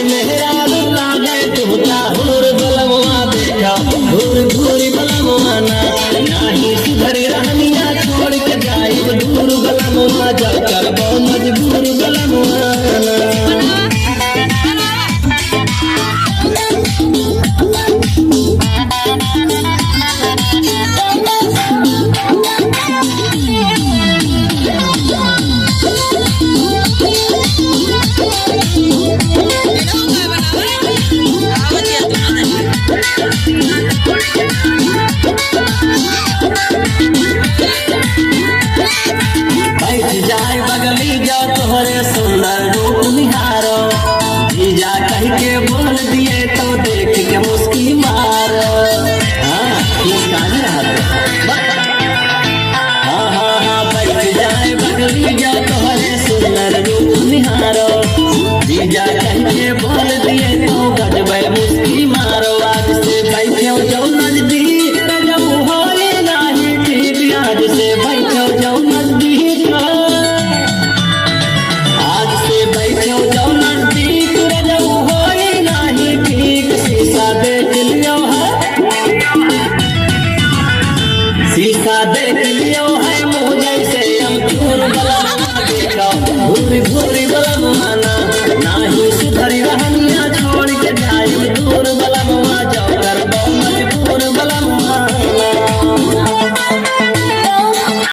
मेहरा लागे तुमका हुर बलमवा देखा घूर घूरी बलमवा नाही सुधरी रहनिया छोड़ के जाई दूर बलमवा जाकर बहुत मजबूर बलमवा जाए बगली जा तोहरे सुंदर रूप निहारो जीजा कह के बोल दिए तो देख के मुस्की मार हाँ बैठ जाए बगली जा तोहरे सुंदर रूप निहारो जीजा कह के बोल